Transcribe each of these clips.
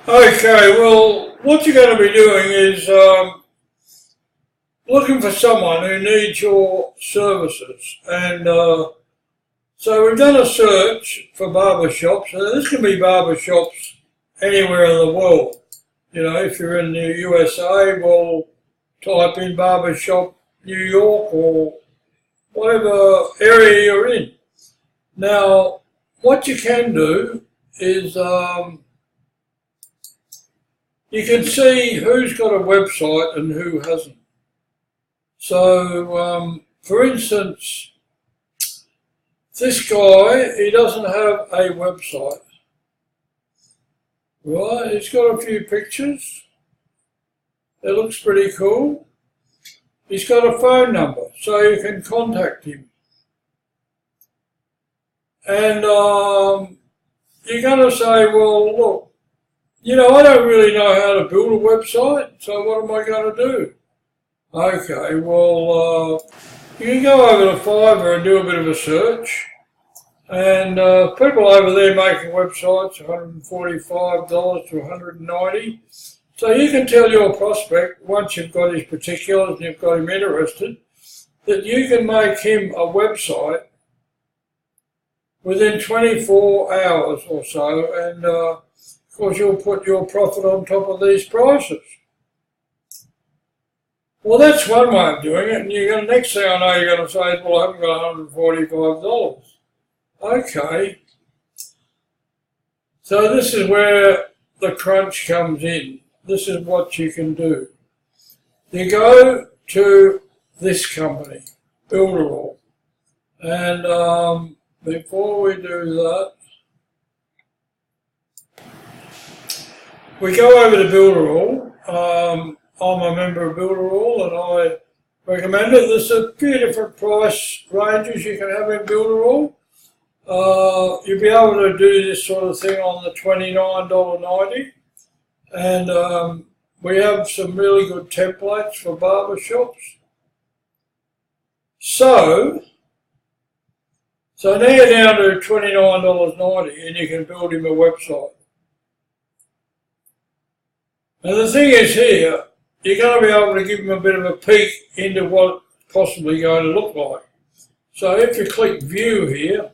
Okay, well, what you're going to be doing is looking for someone who needs your services. And so we've done a search for barber shops. And this can be barber shops anywhere in the world. You know, if you're in the USA, we'll type in barber shop New York or whatever area you're in. Now, what you can do is you can see who's got a website and who hasn't. So, for instance, this guy, he doesn't have a website. Right, he's got a few pictures. It looks pretty cool. He's got a phone number, so you can contact him. And you're going to say, well, look, you know, I don't really know how to build a website, so what am I going to do? Okay, well, you can go over to Fiverr and do a bit of a search. And people over there making websites, $145 to $190. So you can tell your prospect, once you've got his particulars and you've got him interested, that you can make him a website within 24 hours or so, and of course you'll put your profit on top of these prices. Well, that's one way of doing it, and you're going to, next thing I know, you're going to say, well, I haven't got $145. Okay. So this is where the crunch comes in. This is what you can do. You go to this company, Builderall, and before we do that, we go over to Builderall. I'm a member of Builderall and I recommend it. There's a few different price ranges you can have in Builderall. You'll be able to do this sort of thing on the $29.90. And we have some really good templates for barber shops. So now you're down to $29.90 and you can build him a website. And the thing is here, you're going to be able to give him a bit of a peek into what it's possibly going to look like. So if you click view here,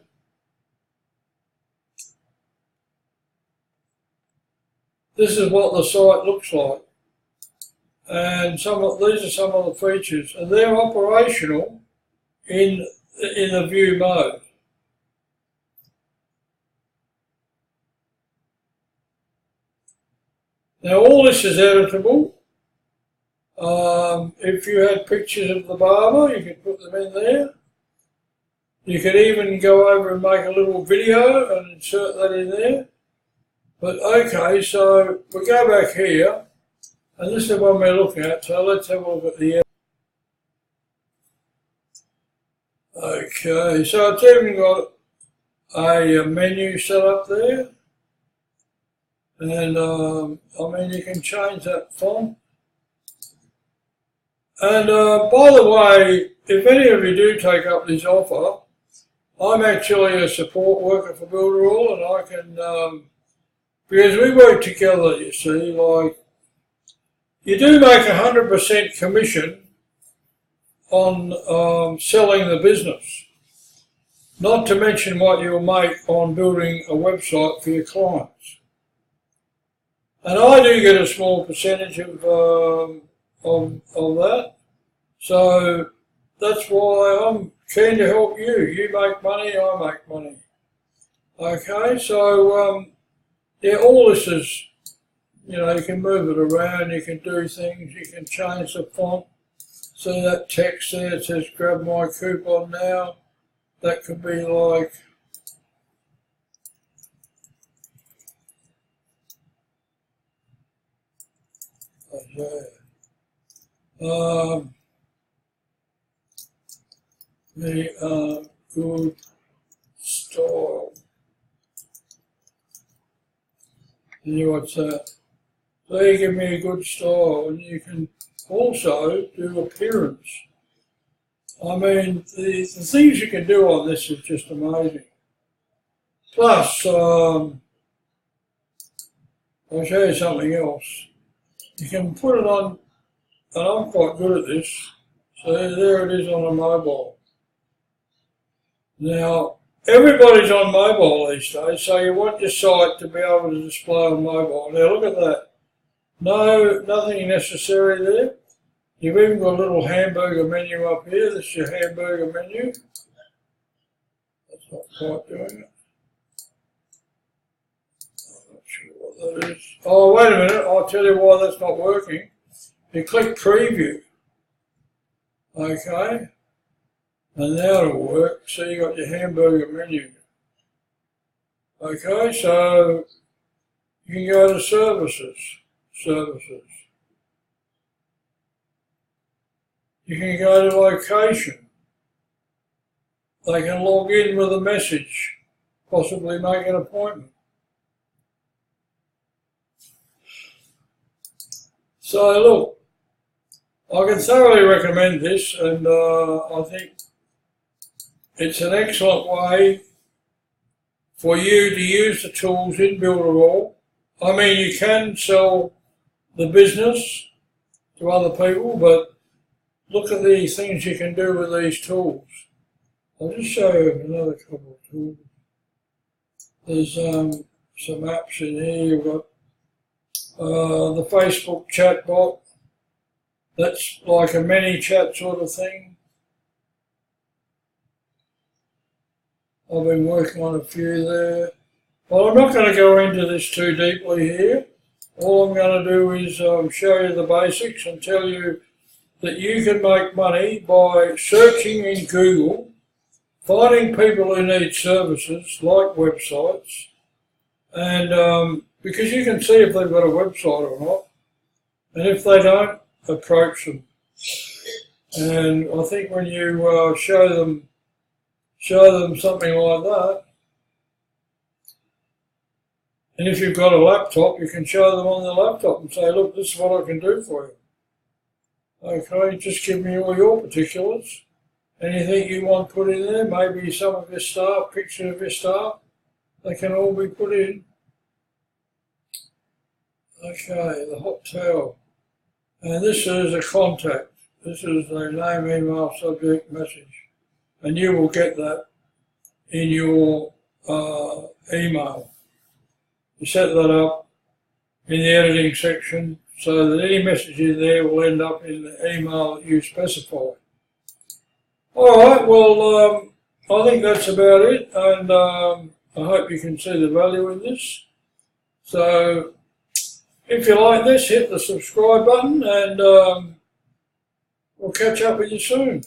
this is what the site looks like. And these are some of the features, and they're operational in the view mode. Now all this is editable. If you had pictures of the barber, you could put them in there. You could even go over and make a little video and insert that in there. But okay, so we go back here, and this is the one we're looking at, so let's have a look at the... Okay, so it's even got a menu set up there. And I mean, you can change that font. And by the way, if any of you do take up this offer, I'm actually a support worker for Builderall, and I can, because we work together, you see, like, you do make 100% commission on selling the business, not to mention what you'll make on building a website for your clients. And I do get a small percentage of that. So that's why I'm keen to help you. You make money, I make money. Okay, so yeah, all this is, you know, you can move it around, you can do things, you can change the font. See that text there, it says grab my coupon now. That could be like, the good style. And what's that? So you give me a good style, and you can also do appearance. I mean, the things you can do on this is just amazing. Plus, I'll show you something else. You can put it on, and I'm quite good at this. So there it is on a mobile. Now, everybody's on mobile these days, so you want your site to be able to display on mobile. Now look at that. No, nothing necessary there. You've even got a little hamburger menu up here. This is your hamburger menu. That's not quite doing it. I'm not sure what that is. Oh, wait a minute. I'll tell you why that's not working. You click preview. Okay. And now it'll work. So you got your hamburger menu. Okay, so you can go to services. You can go to location. They can log in with a message, possibly make an appointment. So look, I can thoroughly recommend this, and I think it's an excellent way for you to use the tools in Builderall. I mean, you can sell the business to other people, but look at the things you can do with these tools. I'll just show you another couple of tools. There's some apps in here. You've got the Facebook chatbot. That's like a mini chat sort of thing. I've been working on a few there. Well, I'm not going to go into this too deeply here. All I'm going to do is show you the basics and tell you that you can make money by searching in Google, finding people who need services like websites, and because you can see if they've got a website or not, and if they don't, approach them. And I think when you show them something like that, and if you've got a laptop, you can show them on the laptop and say, look, this is what I can do for you. Okay, just give me all your particulars. Anything you want put in there, maybe some of your staff, pictures of your staff, they can all be put in. Okay, the hot towel. And this is a contact. This is a name, email, subject, message. And you will get that in your email. You set that up in the editing section so that any messages there will end up in the email that you specify. All right, well, I think that's about it, and I hope you can see the value in this. So, if you like this, hit the subscribe button, and we'll catch up with you soon.